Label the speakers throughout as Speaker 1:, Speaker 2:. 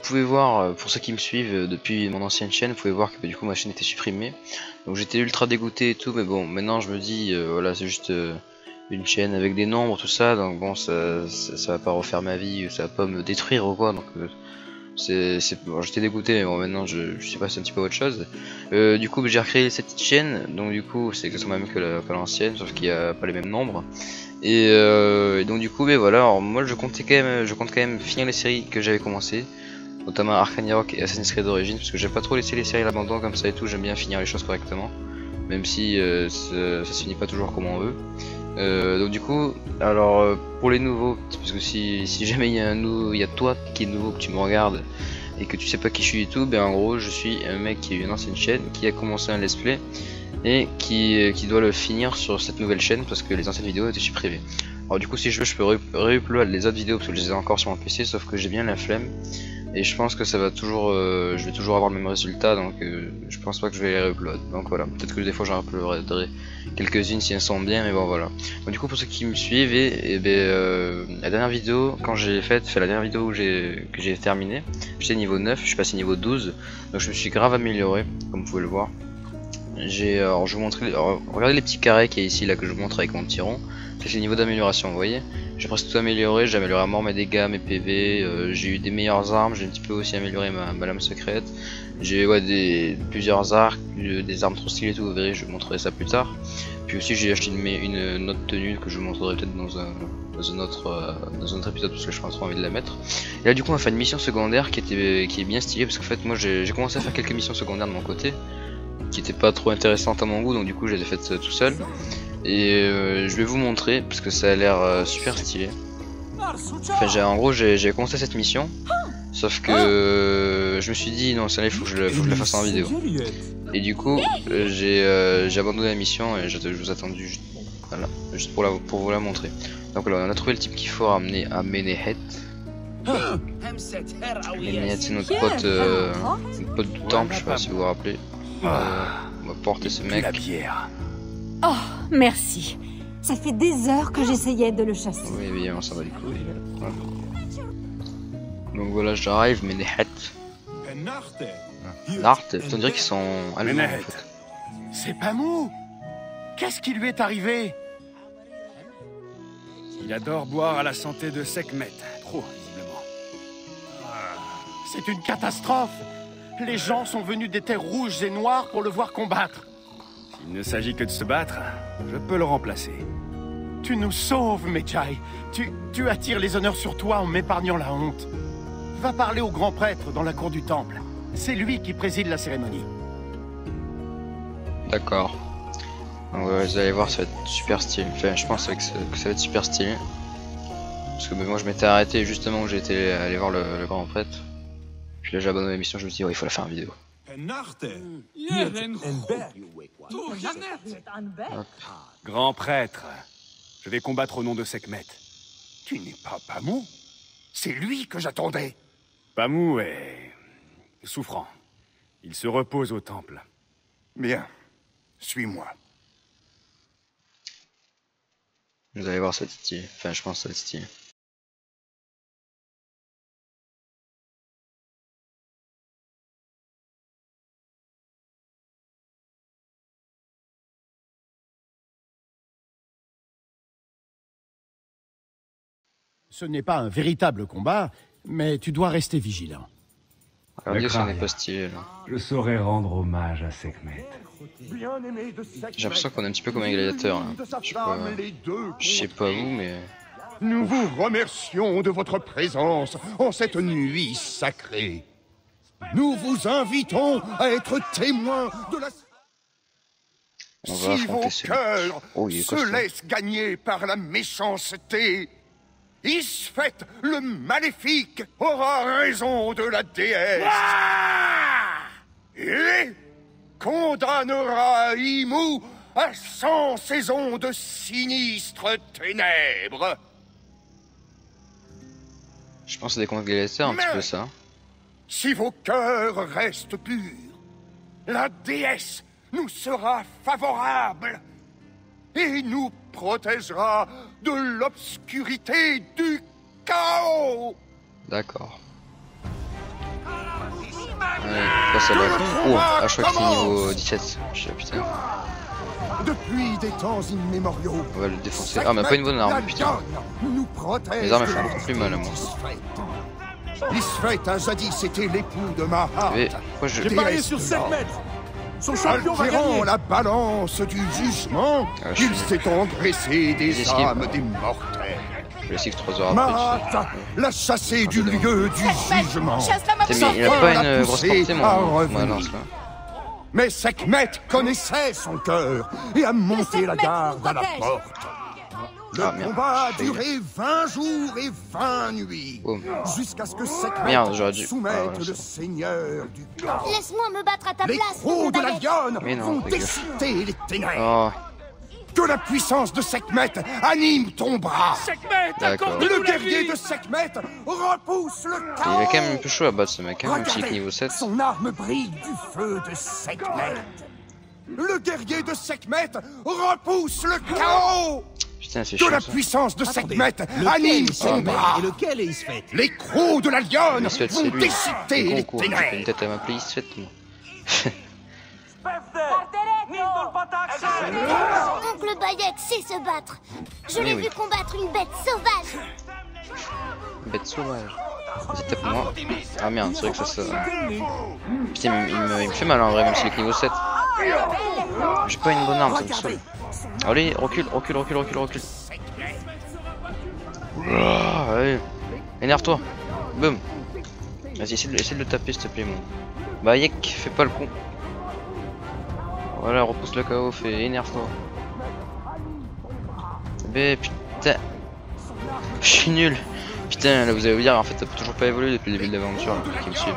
Speaker 1: pouvez voir, pour ceux qui me suivent depuis mon ancienne chaîne, vous pouvez voir que bah, du coup ma chaîne était supprimée. Donc j'étais ultra dégoûté et tout, mais bon, maintenant je me dis, voilà, c'est juste une chaîne avec des nombres, tout ça, donc bon, ça va pas refaire ma vie, ça va pas me détruire ou quoi, donc bon, j'étais dégoûté, mais bon, maintenant je suis passé un petit peu à autre chose. Du coup, j'ai recréé cette petite chaîne, donc du coup, c'est exactement même que l'ancienne, sauf qu'il n'y a pas les mêmes nombres. Et donc du coup, mais voilà, alors moi je compte quand même finir les séries que j'avais commencé, notamment Arcane Rock et Assassin's Creed Origins, parce que j'aime pas trop laisser les séries à l'abandon comme ça et tout, j'aime bien finir les choses correctement, même si ça se finit pas toujours comme on veut. Donc du coup, alors pour les nouveaux, parce que si jamais il y a toi qui est nouveau, que tu me regardes et que tu sais pas qui je suis et tout, ben en gros je suis un mec qui a une ancienne chaîne, qui a commencé un let's play et qui doit le finir sur cette nouvelle chaîne parce que les anciennes vidéos étaient supprimées. Alors du coup si je veux je peux réupload les autres vidéos parce que je les ai encore sur mon PC, sauf que j'ai bien la flemme et je pense que ça va toujours, je vais toujours avoir le même résultat, donc je pense pas que je vais les réupload. Donc voilà, peut-être que des fois j'en uploaderai quelques-unes si elles sont bien, mais bon voilà. Donc, du coup pour ceux qui me suivent, la dernière vidéo quand j'ai la dernière vidéo que j'ai terminé, j'étais niveau 9, je suis passé niveau 12, donc je me suis grave amélioré comme vous pouvez le voir. Alors je vais vous montrer, regardez les petits carrés qu'il y a ici là que je vous montre avec mon petit rond, c'est le niveau d'amélioration, vous voyez. J'ai presque tout amélioré, j'ai amélioré à mort mes dégâts, mes PV, j'ai eu des meilleures armes, j'ai un petit peu aussi amélioré ma lame secrète. J'ai plusieurs arcs, des armes trop stylées et tout, vous verrez, je vous montrerai ça plus tard. Puis aussi j'ai acheté une autre tenue que je vous montrerai peut-être dans un autre épisode parce que je pense trop envie de la mettre. Et là du coup on va faire une mission secondaire qui est bien stylée parce qu'en fait moi j'ai commencé à faire quelques missions secondaires de mon côté qui étaient pas trop intéressantes à mon goût, donc du coup je les ai faites tout seul. Et je vais vous montrer parce que ça a l'air super stylé. Enfin, en gros j'ai commencé cette mission, sauf que je me suis dit non, celle-là il faut que je la fasse en vidéo. Et du coup j'ai abandonné la mission et je vous ai attendu juste, voilà, juste pour vous la montrer. Donc voilà, on a trouvé le type qu'il faut ramener à Menehet. Menehet c'est notre pote du temple, je sais pas si vous vous rappelez. On va porter ce mec.
Speaker 2: La bière.
Speaker 3: Oh, merci. Ça fait des heures que j'essayais de le chasser.
Speaker 1: Oui, évidemment, ça va les couilles. Voilà. Donc voilà, j'arrive, Menehet. Nart, on dirait qu'ils sont allemands en fait.
Speaker 2: C'est pas mou. Qu'est-ce qui lui est arrivé? Il adore boire à la santé de Sekhmet. Trop, visiblement. C'est une catastrophe. Les gens sont venus des terres rouges et noires pour le voir combattre. S'il ne s'agit que de se battre, je peux le remplacer. Tu nous sauves, Medjay. Tu attires les honneurs sur toi en m'épargnant la honte. Va parler au grand prêtre dans la cour du temple. C'est lui qui préside la cérémonie.
Speaker 1: D'accord. Donc vous allez voir, ça va être super stylé. Enfin, je pense que ça va être super stylé. Parce que moi je m'étais arrêté justement où j'étais allé voir le grand prêtre. Puis là j'ai abandonné l'émission, je me suis dit ouais, il faut la faire en vidéo.
Speaker 2: Grand prêtre, je vais combattre au nom de Sekhmet. Tu n'es pas Pamou? C'est lui que j'attendais. Pamou est souffrant. Il se repose au temple. Bien, suis-moi.
Speaker 1: Vous allez voir, ça va être stylé. Enfin, je pense que ça va être stylé.
Speaker 4: Ce n'est pas un véritable combat, mais tu dois rester vigilant.
Speaker 1: Alors dire que ça n'est pas stylé là.
Speaker 5: Je saurais rendre hommage à Sekhmet.
Speaker 1: J'ai l'impression qu'on est un petit peu comme un gladiateur là. Je sais pas vous, mais...
Speaker 6: Nous vous remercions de votre présence en cette nuit sacrée. Nous vous invitons à être témoins de la...
Speaker 1: On va
Speaker 6: Si vos
Speaker 1: affronter celui.
Speaker 6: cœurs
Speaker 1: Oh, il est
Speaker 6: se
Speaker 1: costaud.
Speaker 6: laissent gagner par la méchanceté, Isfet le maléfique aura raison de la déesse. Et condamnera Imou à 100 saisons de sinistres ténèbres.
Speaker 1: Je pense que c'est des contes gladiateurs, un petit peu ça.
Speaker 6: Si vos cœurs restent purs, la déesse nous sera favorable et nous protégera de l'obscurité du chaos.
Speaker 1: D'accord. Allez, passe à la... Oh, ah, je crois que c'est niveau 17. Je sais, putain.
Speaker 6: Depuis des temps immémoriaux,
Speaker 1: On va le défoncer. Ah, mais pas une bonne arme, putain.
Speaker 6: nous protège.
Speaker 1: Les armes elles font beaucoup plus mal à moi.
Speaker 6: Isfet a jadis été l'époux de Mahat.
Speaker 1: Mais pourquoi je...
Speaker 4: J'ai parié sur 7 mètres. Son champion va
Speaker 6: Altérant
Speaker 4: gagner.
Speaker 6: la balance du jugement,
Speaker 1: Ah, je
Speaker 6: il
Speaker 1: suis-
Speaker 6: s'est engraissé
Speaker 1: Les
Speaker 6: des
Speaker 1: esquives.
Speaker 6: âmes des mortels.
Speaker 1: Je laisse 3 heures après.
Speaker 6: Mahat l'a chassé du lieu du jugement.
Speaker 3: Chasse la
Speaker 1: Putain, mais il a pas une grosse
Speaker 6: poussé
Speaker 1: portée,
Speaker 6: à
Speaker 1: mon
Speaker 6: revenir.
Speaker 1: lance là.
Speaker 6: Mais Sekhmet connaissait son cœur et a monté la
Speaker 3: Sekhmet
Speaker 6: garde
Speaker 3: nous
Speaker 6: à la
Speaker 3: protège.
Speaker 6: porte. Le
Speaker 1: Ah, merde.
Speaker 6: combat a
Speaker 1: J'ai failli.
Speaker 6: duré 20 jours et 20 nuits,
Speaker 1: Oh.
Speaker 6: jusqu'à ce que Sekhmet
Speaker 1: Merde, j'aurais dû-
Speaker 6: soumette
Speaker 1: Ah, voilà,
Speaker 6: le
Speaker 1: c'est
Speaker 6: seigneur du chaos.
Speaker 7: Laisse-moi me battre à ta
Speaker 6: Les
Speaker 7: place,
Speaker 6: crocs de la
Speaker 7: baguette.
Speaker 6: lionne
Speaker 1: Mais non,
Speaker 6: vont
Speaker 1: ta gueule.
Speaker 6: décider les ténèbres.
Speaker 1: Oh,
Speaker 6: Que la puissance de Sekhmet anime ton bras.
Speaker 1: d'accord.
Speaker 6: Le guerrier de Sekhmet repousse le
Speaker 1: Il
Speaker 6: chaos.
Speaker 1: est quand même un peu chaud à battre ce mec, hein, même s'il est que niveau 7.
Speaker 6: Son arme brille du feu de Sekhmet. Le guerrier de Sekhmet repousse le chaos.
Speaker 1: Putain, c'est
Speaker 6: Que
Speaker 1: chaud
Speaker 6: la
Speaker 1: ça.
Speaker 6: puissance de Sekhmet anime son bras.
Speaker 4: Et lequel est Isfet?
Speaker 6: Les crocs de la lionne
Speaker 1: Il se fait,
Speaker 6: vont
Speaker 1: c'est lui.
Speaker 6: décider les
Speaker 1: Concours. J'ai fait une
Speaker 6: ténèbres.
Speaker 1: tête à m'appeler, il se fait moi.
Speaker 7: Oncle Bayek sait se battre. Je
Speaker 1: Oui,
Speaker 7: l'ai
Speaker 1: oui.
Speaker 7: vu combattre une bête sauvage.
Speaker 1: Bête sauvage. Vas-y, tape-moi. Ah merde, c'est vrai que ça. Putain, il me fait mal en vrai, même s'il est que niveau 7. J'ai pas une bonne arme, ça me saoule. Allez, recule. Ah, allez. Énerve-toi. Boum. Vas-y, essaie de le taper, s'il te plaît, mon. Bah, yek, fais pas le con. Voilà, repousse le KO, fais énerve-toi. Mais putain. Je suis nul. Putain, là vous allez vous dire, en fait, t'as toujours pas évolué depuis le début de l'aventure, là, qui me suivent.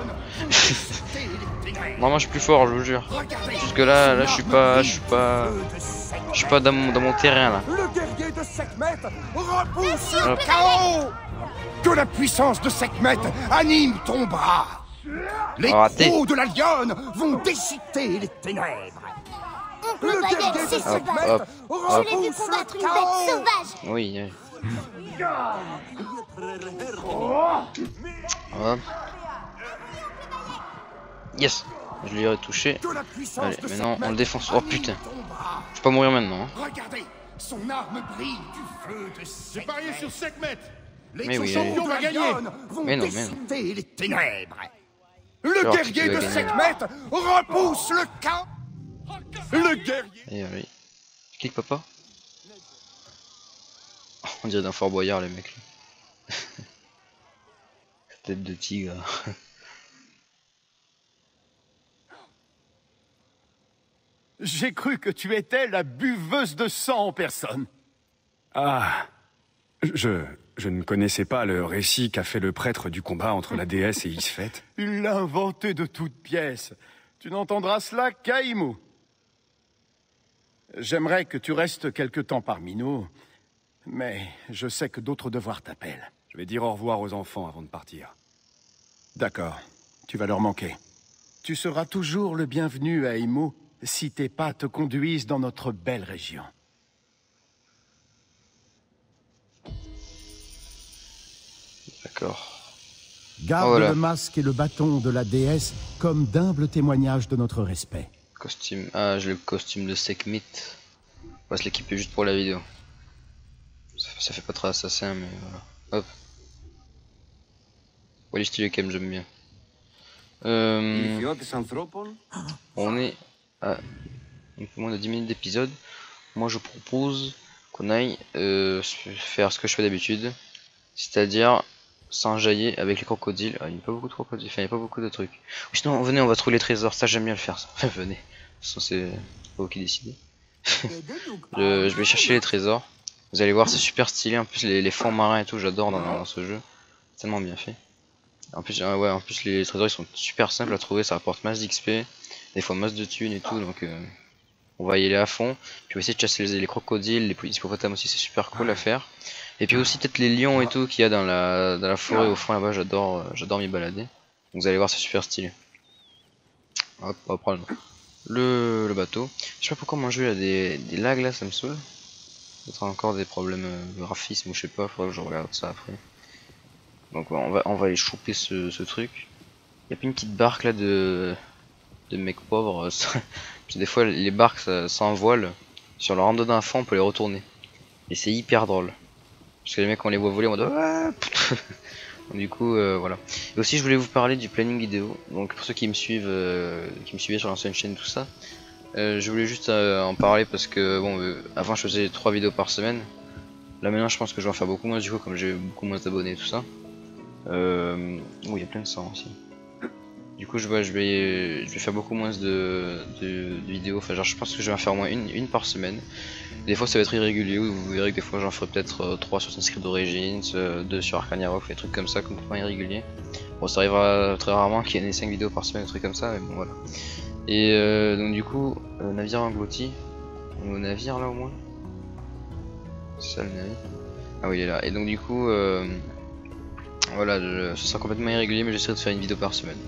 Speaker 1: Normalement, je suis plus fort, je vous jure. Jusque là, je suis pas dans mon terrain là.
Speaker 6: Le guerrier de Sekhmet repousse le
Speaker 1: Hop.
Speaker 6: chaos. Que la puissance de Sekhmet anime ton bras. Les
Speaker 1: Raté.
Speaker 6: crocs de la lionne vont décider les ténèbres.
Speaker 7: Oncle
Speaker 6: Le
Speaker 7: Bayek
Speaker 6: guerrier de
Speaker 7: sait se
Speaker 1: Hop,
Speaker 7: battre.
Speaker 1: hop,
Speaker 7: Je l'ai vu
Speaker 6: repousse
Speaker 7: combattre
Speaker 6: le
Speaker 7: une bête
Speaker 6: chaos.
Speaker 7: sauvage.
Speaker 1: Oui. Hop. Yes. Je l'ai touché.
Speaker 6: Que la puissance
Speaker 1: Allez,
Speaker 6: de
Speaker 1: maintenant
Speaker 6: Sekhmet
Speaker 1: on le défonce. Oh
Speaker 6: anime
Speaker 1: putain.
Speaker 6: ton bras.
Speaker 1: Je peux pas mourir maintenant. Hein.
Speaker 6: Regardez, son arme brille du feu de Sekhmet.
Speaker 4: Parié sur 7 mètres.
Speaker 6: Les
Speaker 1: Mais oui,
Speaker 6: champions
Speaker 4: oui.
Speaker 6: de la
Speaker 4: va gagner.
Speaker 6: lionne vont
Speaker 1: Mais non.
Speaker 6: décider les ténèbres. Le
Speaker 1: Alors,
Speaker 6: guerrier
Speaker 1: qui va
Speaker 6: de
Speaker 1: gagner
Speaker 6: Sekhmet repousse le chaos. Le guerrier.
Speaker 1: Et allez. Je clique papa. Oh, on dirait d'un Fort Boyard les mecs là. Tête de tigre.
Speaker 4: J'ai cru que tu étais la buveuse de sang en personne.
Speaker 2: Ah, je ne connaissais pas le récit qu'a fait le prêtre du combat entre la déesse et Isfet.
Speaker 4: Il l'a inventé de toutes pièces. Tu n'entendras cela qu'à Imo. J'aimerais que tu restes quelque temps parmi nous, mais je sais que d'autres devoirs t'appellent.
Speaker 2: Je vais dire au revoir aux enfants avant de partir.
Speaker 4: D'accord, tu vas leur manquer. Tu seras toujours le bienvenu à Imo si tes pas te conduisent dans notre belle région.
Speaker 1: D'accord.
Speaker 8: Garde
Speaker 1: Oh, voilà.
Speaker 8: le masque et le bâton de la déesse comme d'humbles témoignages de notre respect.
Speaker 1: Costume. Ah, j'ai le costume de Sekhmet. On va se l'équiper juste pour la vidéo. Ça fait pas très assassin, mais voilà. Hop. Ouais, il est stylé quand même, j'aime bien. On est à un peu moins de 10 minutes d'épisode. Moi je propose qu'on aille faire ce que je fais d'habitude. C'est-à-dire s'enjailler avec les crocodiles. Ah, il n'y a pas beaucoup de crocodiles, enfin il n'y a pas beaucoup de trucs. Ou sinon venez, on va trouver les trésors, ça j'aime bien le faire ça. Venez. De toute façon c'est pas vous qui décidez. Je vais chercher les trésors. Vous allez voir, c'est super stylé. En plus les fonds marins et tout, j'adore dans ce jeu. C'est tellement bien fait. En plus, ouais, en plus les trésors ils sont super simples à trouver, ça rapporte masse d'XP, des fois masse de thunes et tout, donc on va y aller à fond. Puis on va essayer de chasser les crocodiles, les hippopotames aussi, c'est super cool à faire. Et puis aussi peut-être les lions et tout qu'il y a dans la forêt au fond là-bas, j'adore m'y balader. Donc vous allez voir, c'est super stylé. Hop, on va prendre le bateau. Je sais pas pourquoi mon jeu il a des lags là, ça me saoule. Peut-être encore des problèmes de graphisme ou je sais pas, faudrait que je regarde ça après. Donc on va aller choper ce truc. y a pas une petite barque là de mecs pauvres. Parce que des fois les barques sans voile, sur leur rando d'un fond on peut les retourner. Et c'est hyper drôle. Parce que les mecs on les voit voler en mode du coup voilà. Et aussi je voulais vous parler du planning vidéo. Donc pour ceux qui me suivent, qui me suivaient sur l'ancienne chaîne tout ça, je voulais juste en parler parce que bon avant je faisais 3 vidéos par semaine. Là maintenant je pense que je vais en faire beaucoup moins du coup comme j'ai beaucoup moins d'abonnés et tout ça. Oh il y a plein de sang aussi. Du coup je vais faire beaucoup moins de vidéos. Enfin genre je pense que je vais en faire au moins une par semaine. Des fois ça va être irrégulier, vous verrez que des fois j'en ferai peut-être 3 sur Script d'origine, 2 sur Arcania Rock, des trucs comme ça complètement irréguliers. Bon ça arrivera très rarement qu'il y ait 5 vidéos par semaine, des trucs comme ça, mais bon voilà. Et donc du coup, navire englouti, on est au navire là au moins. C'est ça le navire. Ah oui il est là, et donc du coup, voilà, ce sera complètement irrégulier mais j'essaierai de faire une vidéo par semaine.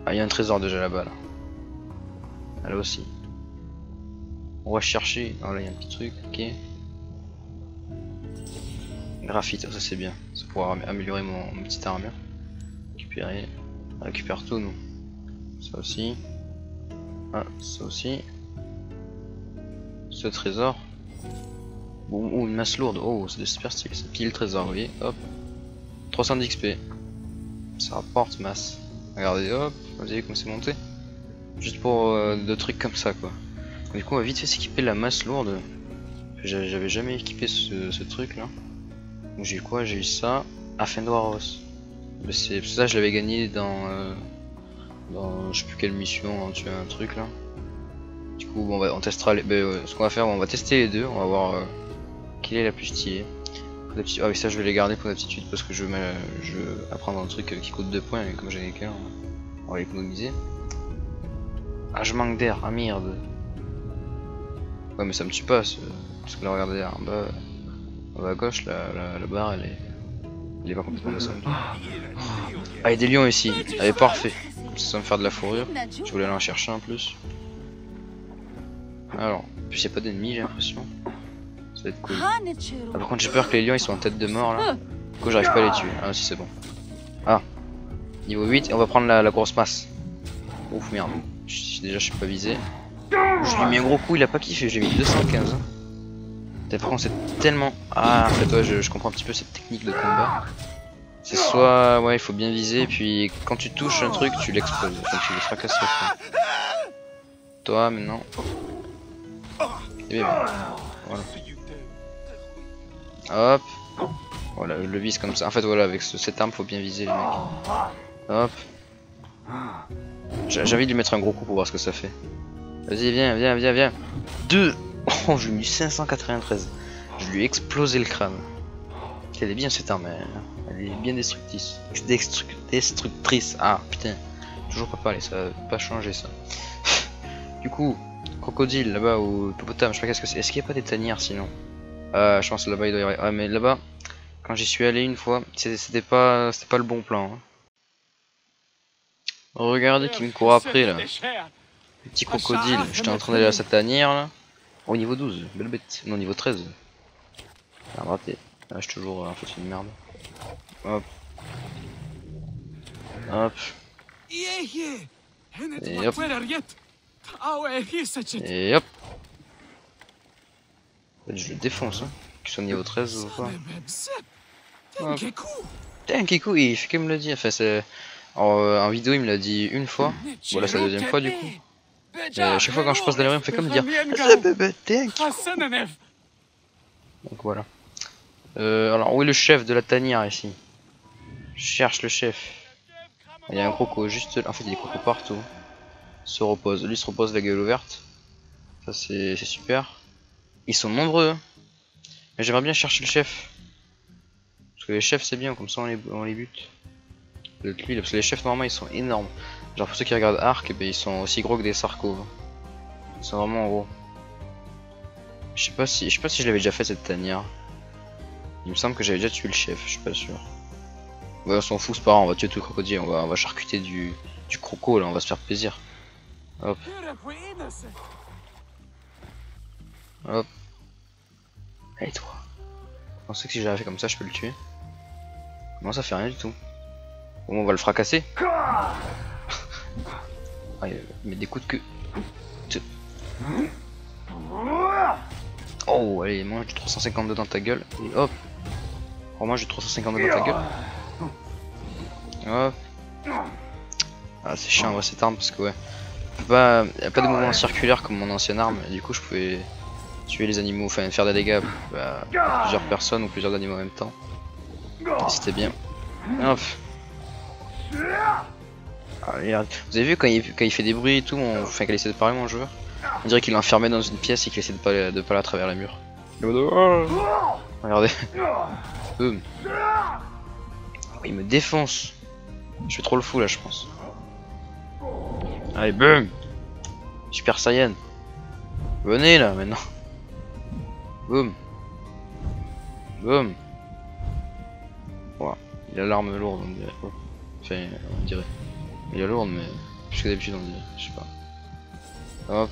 Speaker 1: Ah il y a un trésor déjà là-bas là. Ah là aussi. On va chercher. Oh là il y a un petit truc, ok. Graphite, ça c'est bien. Ça pourra améliorer mon petite armure. Récupérer. On récupère tout nous. Ça aussi. Ah, ça aussi. Ce trésor. Bon, oh, une masse lourde. Oh, c'est super stylé. Ça pile le trésor, vous voyez. Hop. 310 XP. Ça rapporte masse. Regardez, hop. Vous voyez comme c'est monté. Juste pour 2 trucs comme ça quoi. Du coup on va vite fait s'équiper la masse lourde. J'avais jamais équipé ce truc là. Donc j'ai eu quoi? J'ai eu ça. Afendoiros. C'est ça je l'avais gagné dans je sais plus quelle mission, hein, tu as un truc là. Du coup bon, on testera les, ce qu'on va faire, on va tester les deux, on va voir quelle est la plus stylée. Ah oui ça je vais les garder pour l'aptitude parce que je veux apprendre un truc qui coûte 2 points et comme j'ai les cœurs, on va l'économiser. Ah je manque d'air, ah merde. Ouais mais ça me tue pas parce que là regardez en bas à gauche la barre elle est pas complètement descendue. Ah il y a des lions ici, allez parfait. Ça va me faire de la fourrure, je voulais aller en chercher en plus. Alors, en plus il n'y a pas d'ennemis j'ai l'impression. Ça va être cool. Ah, par contre j'ai peur que les lions ils sont en tête de mort là. Du coup j'arrive pas à les tuer, ah si c'est bon. Ah, niveau 8 et on va prendre la grosse masse. Ouf merde, déjà je suis pas visé. Je lui ai mis un gros coup, il a pas kiffé, j'ai mis 215. Par contre c'est tellement... Ah en fait ouais je comprends un petit peu cette technique de combat. C'est soit ouais il faut bien viser, puis quand tu touches un truc tu l'exploses, enfin tu le fracasses le fond. Toi maintenant. Et bien voilà. Hop. Voilà je le vise comme ça. En fait voilà avec cette arme faut bien viser les mecs. Hop. J'ai envie de lui mettre un gros coup pour voir ce que ça fait. Vas-y viens. 2. Oh je lui ai mis 593. Je lui ai explosé le crâne. Elle est bien cette arme, elle est bien destructrice. Destructrice. Ah putain, toujours pas parler, ça va pas changer ça. Du coup, crocodile là-bas ou hippopotame, je sais pas qu'est-ce que c'est. Est-ce qu'il n'y a pas des tanières sinon? Je pense là-bas il doit y avoir. Ah mais là-bas, quand j'y suis allé une fois, c'était pas le bon plan. Hein. Regardez qui me court après là. Le petit crocodile, j'étais en train d'aller à sa tanière là. Au niveau 12, belle bête. Non, niveau 13. Ah, raté. Là, je suis toujours en fait une merde. Hop. Hop. Et hop. Et hop. En fait, je le défonce, hein. Qu'il soit niveau 13 ou pas. Tenkiku, il fait qu'il me l'a dit. Enfin, c'est. En vidéo, il me l'a dit une fois. Voilà, c'est la deuxième fois du coup. À chaque fois quand je pose derrière, il me fait comme dire. Donc voilà. Alors où est le chef de la tanière ici? Je cherche le chef. Il y a un croco juste là. En fait il y a des crocos partout. Se repose. Lui se repose la gueule ouverte. Ça c'est super. Ils sont nombreux. Mais j'aimerais bien chercher le chef. Parce que les chefs c'est bien, comme ça on les bute. Peut-être lui, parce que les chefs normalement ils sont énormes. Genre pour ceux qui regardent Ark, ils sont aussi gros que des sarcos. Ils sont vraiment gros. Je sais pas si je l'avais déjà fait cette tanière. Il me semble que j'avais déjà tué le chef, je suis pas sûr. Ouais on s'en fout, c'est pas grave, on va tuer tout le crocodile, on va charcuter du croco là, on va se faire plaisir. Hop. Hop. Allez toi. Je pensais que si j'avais fait comme ça je peux le tuer. Non ça fait rien du tout. Bon, on va le fracasser. Ah, il met des coups de queue. Oh, allez, mange du 352 dans ta gueule. Et hop. Oh, moi j'ai 352 dans ta gueule. Hop. Ah, c'est chiant, ouais, cette arme parce que, ouais. Y a pas de mouvement circulaire comme mon ancienne arme. Et du coup, je pouvais tuer les animaux, enfin faire des dégâts à plusieurs personnes ou plusieurs animaux en même temps. Et c'était bien. Hop. Allez, vous avez vu quand il fait des bruits et tout, enfin quand il essaie de parler mon joueur, on dirait qu'il est enfermé dans une pièce et qu'il essaie de parler à travers les murs. Regardez. Boum. Oh, il me défonce. Je fais trop le fou là je pense. Allez boum. Super Saiyan. Venez là maintenant. Boum. Boum. Voilà. Il a l'arme lourde on dirait. Oh. Enfin on dirait. Il est lourde mais plus que d'habitude on dirait. Je sais pas. Hop.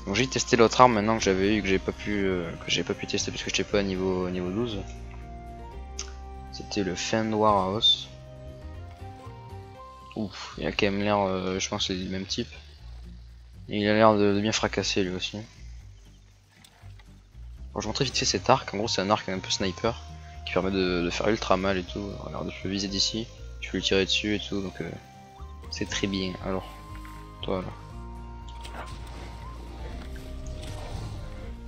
Speaker 1: Donc j'ai testé l'autre arme maintenant que j'avais eu que j'ai pas pu tester parce que j'étais pas à niveau 12. C'était le Fend Warhouse. Ouf, il a quand même l'air, je pense que c'est du même type. Et il a l'air de bien fracasser lui aussi. Bon, je vais montrer vite fait cet arc, en gros c'est un arc un peu sniper qui permet de faire ultra mal et tout. Regarde, je peux viser d'ici, je peux lui tirer dessus et tout, donc c'est très bien. Alors, toi là.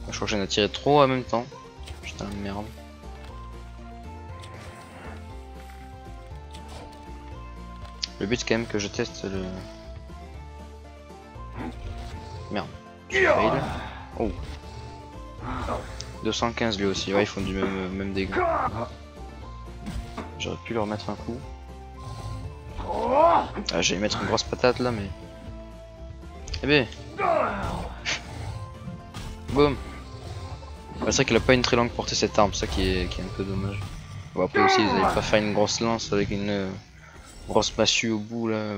Speaker 1: Je crois que j'en ai tiré trop en même temps. Putain de merde. Le but c'est quand même que je teste le... Merde. Fail. Oh. 215 lui aussi, ouais ils font du même dégât. J'aurais pu leur mettre un coup. Ah j'allais mettre une grosse patate là mais... Eh ben. Boum. C'est vrai qu'il a pas une très longue portée cette arme, ça qui est un peu dommage. Bon après aussi ils avaient pas fait une grosse lance avec une grosse massue au bout là.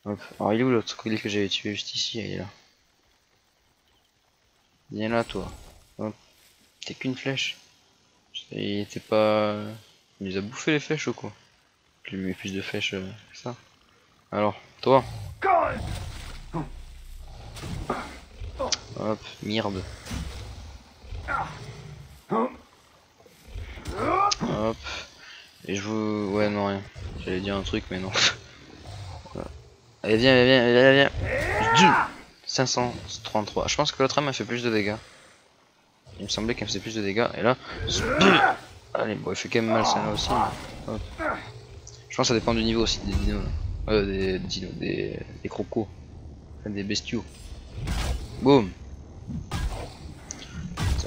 Speaker 1: Hop. Alors il est où l'autre colis que j'avais tué juste ici? Il est là. Viens là toi. Hop. T'es qu'une flèche. Il était pas... Il les a bouffé les flèches ou quoi? Je lui mets plus de flèches que ça. Alors, toi. Hop, merde. Hop. Et je vous... Ouais non rien. J'allais dire un truc mais non. Allez viens. 533. Je pense que l'autre arme a fait plus de dégâts. Il me semblait qu'elle faisait plus de dégâts. Et là... Allez bon il fait quand même mal celle-là aussi. Mais... Hop. Je pense que ça dépend du niveau aussi des dinos. Des crocos. Enfin, des bestiaux. Boum.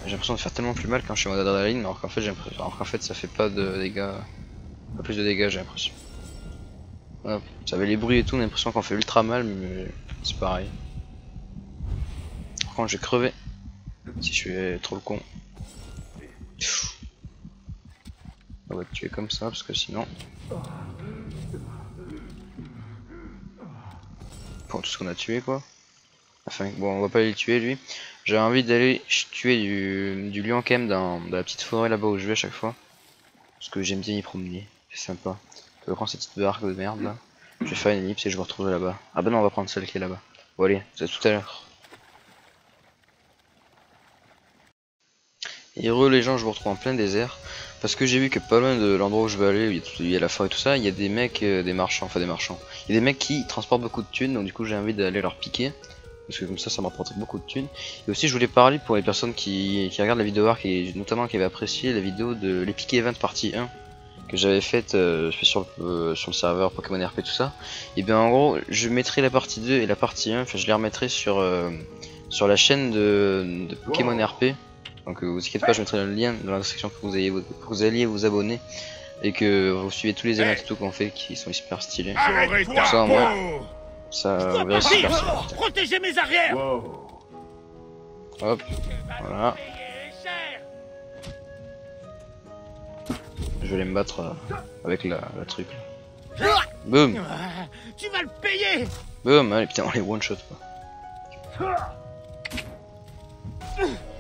Speaker 1: J'ai l'impression de faire tellement plus mal quand je suis en mode adrénaline alors qu'en fait, ça fait pas de dégâts. Pas plus de dégâts j'ai l'impression. Hop. Ça avait les bruits et tout, on a l'impression qu'on fait ultra mal mais c'est pareil. Par contre je vais crever. Si je suis trop le con. On va te tuer comme ça parce que sinon... Pour tout ce qu'on a tué quoi. Enfin bon on va pas aller le tuer lui. J'ai envie d'aller tuer du lion quand même dans la petite forêt là-bas où je vais à chaque fois. Parce que j'aime bien y promener, c'est sympa. Je vais prendre cette petite barque de merde là. Je vais faire une ellipse et je vais retrouver là-bas. Ah bah non on va prendre celle qui est là-bas. Bon allez, c'est tout à l'heure. Et heureux les gens, je vous retrouve en plein désert. Parce que j'ai vu que pas loin de l'endroit où je vais aller, où il y a la forêt et tout ça, il y a des mecs, des marchands. Il y a des mecs qui transportent beaucoup de thunes, donc du coup j'ai envie d'aller leur piquer. Parce que comme ça m'apporterait beaucoup de thunes. Et aussi je voulais parler pour les personnes qui regardent la vidéo arc et notamment qui avaient apprécié la vidéo de l'Epic Event partie 1 que j'avais faite sur le serveur Pokémon RP tout ça. Et bien en gros je mettrai la partie 2 et la partie 1, enfin je les remettrai sur la chaîne de Pokémon RP. Donc vous inquiétez pas, je mettrai le lien dans la description pour que vous alliez vous abonner et que vous suivez tous les événements qu'on fait qui sont super stylés. Pour ça en vrai, ça vous verrez super stylé.
Speaker 2: Protégez mes arrières.
Speaker 1: Hop, voilà. Je vais aller me battre avec la truc. Boum.
Speaker 2: Tu vas le payer.
Speaker 1: Boum, allez putain on les one shot quoi.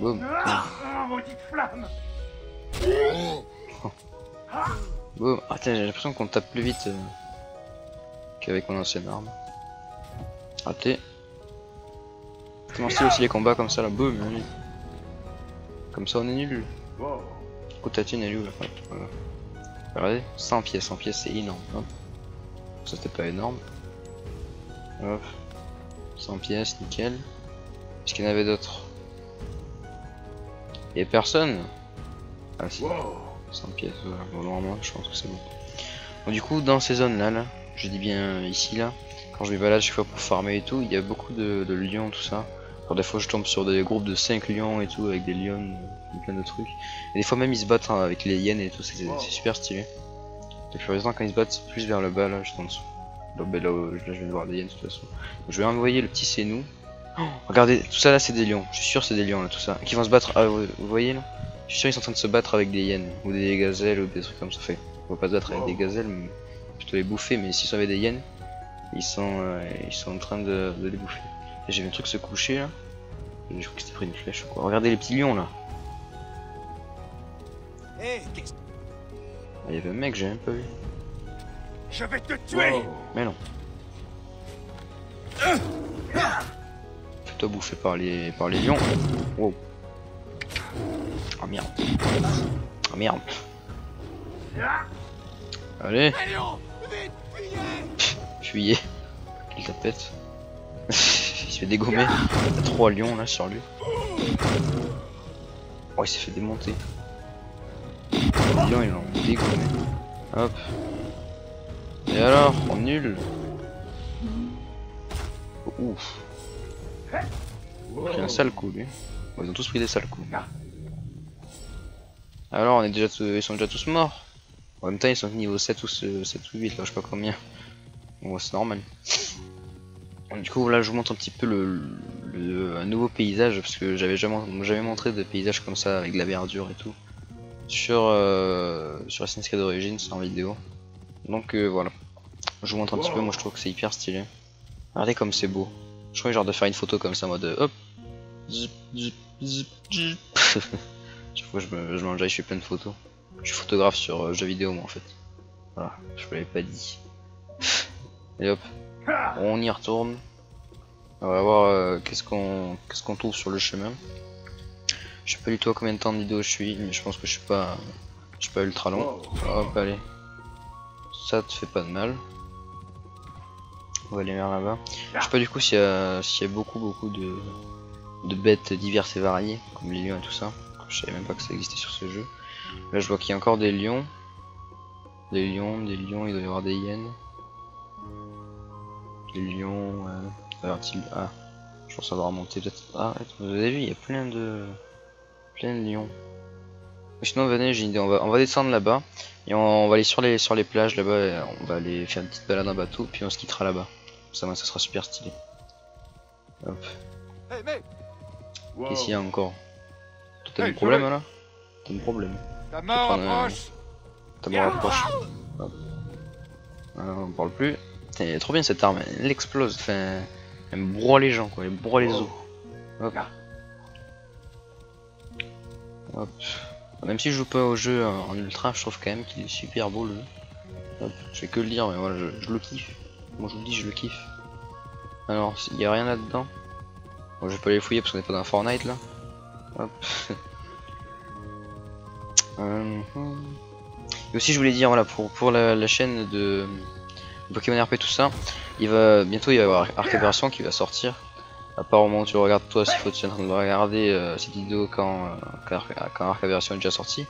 Speaker 1: Boum.
Speaker 2: Maudite flamme.
Speaker 1: Boum. Ah, j'ai l'impression qu'on tape plus vite qu'avec mon ancienne arme. Raté. Comment c'est aussi les combats comme ça là, boum. Comme ça on est nul. Coup ta thune elle est où là? Voilà. Regardez, 100 pièces c'est énorme. Hop. Ça c'était pas énorme. Hop. 100 pièces, nickel. Est-ce qu'il y en avait d'autres? Et personne? Ah si. 100 pièces, voilà. Bon, normalement je pense que c'est bon. Donc du coup dans ces zones là, je dis bien ici là, quand je me balade chaque fois pour farmer et tout, il y a beaucoup de lions tout ça. Alors des fois je tombe sur des groupes de 5 lions et tout avec des lions, plein de trucs. Et des fois même ils se battent hein, avec les hyènes et tout, c'est super stylé. Et puis quand ils se battent c'est plus vers le bas là, juste en dessous. Là, je vais voir des hyènes de toute façon. Donc, je vais envoyer le petit Senou. Oh, regardez, tout ça là c'est des lions, je suis sûr c'est des lions là tout ça. Qui vont se battre, ah, vous voyez là? Je suis sûr ils sont en train de se battre avec des hyènes, ou des gazelles ou des trucs comme ça. Fait, on va pas se battre avec des gazelles, mais plutôt les bouffer, mais s'ils sont avec des hyènes, ils sont en train de les bouffer. Et j'ai vu un truc se coucher là. Je crois que c'était pris une flèche ou quoi. Regardez les petits lions là. Il y avait un mec, j'ai même pas vu.
Speaker 2: Je vais te tuer.
Speaker 1: Mais non. Fais-toi bouffer par les lions. Wow. Oh merde. Oh merde. Allez. Fuyez. Il tapette. Il se fait dégommer. Il y a 3 lions là sur lui. Oh il s'est fait démonter. Les lions ils l'ont dégommé. Hop. Et alors, on nul. Ouf. Pris un sale coup lui. Bon, ils ont tous pris des sales coups. Alors on est déjà ils sont déjà tous morts. En même temps ils sont niveau 7 ou 7 ou 8 là, je sais pas combien. Bon c'est normal. Du coup là je vous montre un petit peu un nouveau paysage parce que j'avais jamais montré de paysage comme ça avec de la verdure et tout sur Assassin's Creed d'origine, c'est en vidéo. Donc voilà, je vous montre un petit peu, moi je trouve que c'est hyper stylé. Regardez comme c'est beau. Je crois que j'ai genre de faire une photo comme ça en mode hop. Zip, zip, zip, zip. Chaque fois je m'enjaille, je fais plein de photos. Je suis photographe sur jeux vidéo moi en fait. Voilà, je vous l'avais pas dit. Et hop, on y retourne. On va voir qu'est-ce qu'on trouve sur le chemin. Je sais pas du tout à combien de temps de vidéo je suis, mais je pense que je suis pas ultra long. Hop, allez. Ça te fait pas de mal. On va aller vers là-bas. Je sais pas du coup s'il y a beaucoup de bêtes diverses et variées, comme les lions et tout ça. Je savais même pas que ça existait sur ce jeu. Là je vois qu'il y a encore des lions. Des lions, il doit y avoir des hyènes. Des lions, ah, je pense que ça va remonter peut-être. Ah, vous avez vu, il y a plein de lions. Sinon venez, j'ai une idée, on va descendre là-bas. Et on va aller sur les plages là-bas, on va aller faire une petite balade en bateau, puis on se quittera là-bas. Ça sera super stylé. Hop. Qu'est-ce qu'il y a encore? T'as des problèmes là? T'as des problèmes.
Speaker 2: Ta mort approche.
Speaker 1: Ta mort approche. Hop. On parle plus. Elle est trop bien cette arme, elle explose, enfin, elle me broie les gens quoi, elle me broie les os. Hop. Hop. Même si je joue pas au jeu en ultra, je trouve quand même qu'il est super beau le jeu. Hop. Je fais que le dire, mais voilà, je le kiffe. Moi je vous le dis, je le kiffe. Alors, il y a rien là-dedans. Bon, je vais pas les fouiller parce qu'on est pas dans Fortnite là. Hop. Et aussi je voulais dire voilà pour la chaîne de Pokémon RP tout ça, bientôt il va y avoir Arc Aberration qui va sortir. À part au moment où tu le regardes toi, s'il faut tu es en train de regarder cette vidéo quand Arc Aberration est déjà sorti.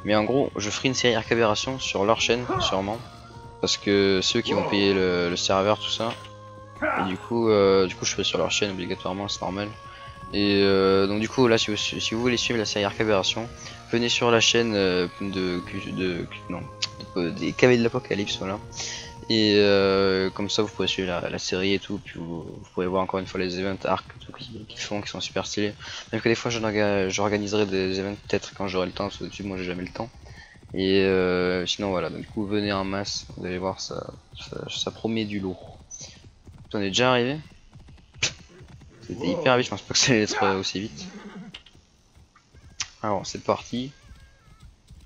Speaker 1: Mais en gros je ferai une série Arc Aberration sur leur chaîne sûrement. Parce que ceux qui vont payer le serveur tout ça. Et du coup je ferai sur leur chaîne obligatoirement, c'est normal. Et donc du coup là si vous voulez suivre la série Arc Aberration, venez sur la chaîne des KV de l'Apocalypse, voilà. Et comme ça vous pourrez suivre la série et tout, puis vous pourrez voir encore une fois les events arc qui sont super stylés. Même que des fois j'organiserai des events peut-être quand j'aurai le temps, parce que dessus moi j'ai jamais le temps. Et sinon voilà, donc du coup venez en masse, vous allez voir ça promet du lourd. On est déjà arrivé. C'était hyper vite, je pense pas que ça allait être aussi vite. Alors c'est parti.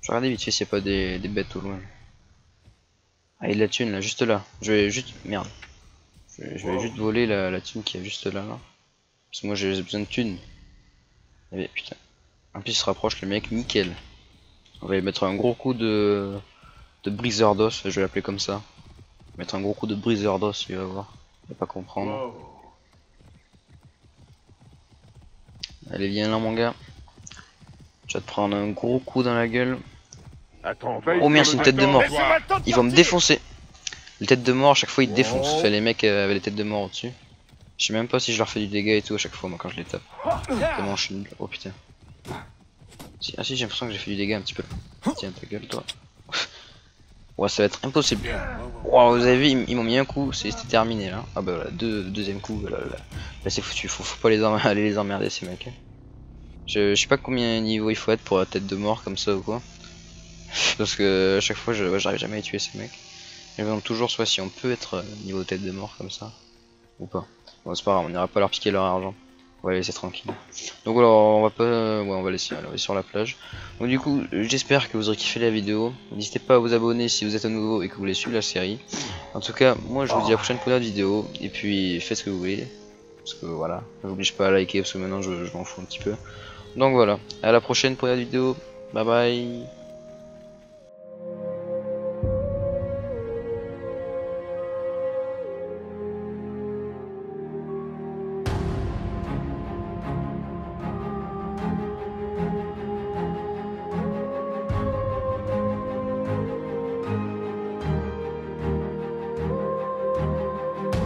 Speaker 1: Je vais regarder vite fait s'il n'y a pas des bêtes au loin. Ah, il y a de la thune là, juste là. Je vais juste. Merde. Je vais juste voler la thune qui est juste là, là. Parce que moi j'ai besoin de thune. Eh putain. En plus il se rapproche le mec, nickel. On va lui mettre un gros coup de briseur d'os, je vais l'appeler comme ça. Mettre un gros coup de briseur d'os, il va voir. Il va pas comprendre. Allez viens là mon gars. Tu vas te prendre un gros coup dans la gueule. Oh merde, c'est une tête de mort. Ils vont me défoncer. Les têtes de mort, à chaque fois ils te défoncent. Enfin, les mecs avec les têtes de mort au-dessus. Je sais même pas si je leur fais du dégât et tout à chaque fois, moi quand je les tape. Tellement je suis nul. Oh putain. Si, ah si, j'ai l'impression que j'ai fait du dégât un petit peu. Tiens, ta gueule toi. Ouais, ça va être impossible. Wow, vous avez vu, ils m'ont mis un coup, c'était terminé là. Ah bah voilà, deuxième coup, là c'est foutu, faut pas aller les emmerder ces mecs. Je sais pas combien de niveau il faut être pour la tête de mort comme ça ou quoi. Parce que à chaque fois j'arrive jamais à tuer ces mecs. Je me demande toujours soit si on peut être niveau tête de mort comme ça ou pas. Bon c'est pas grave, on ira pas leur piquer leur argent. On va les laisser tranquille. Donc alors on va pas, ouais on va laisser aller sur la plage. Donc du coup j'espère que vous aurez kiffé la vidéo. N'hésitez pas à vous abonner si vous êtes à nouveau et que vous voulez suivre la série. En tout cas moi je vous dis à la prochaine pour une autre vidéo. Et puis faites ce que vous voulez. Parce que voilà, je n'oblige pas à liker parce que maintenant je m'en fous un petit peu. Donc voilà, à la prochaine pour une autre vidéo. Bye bye.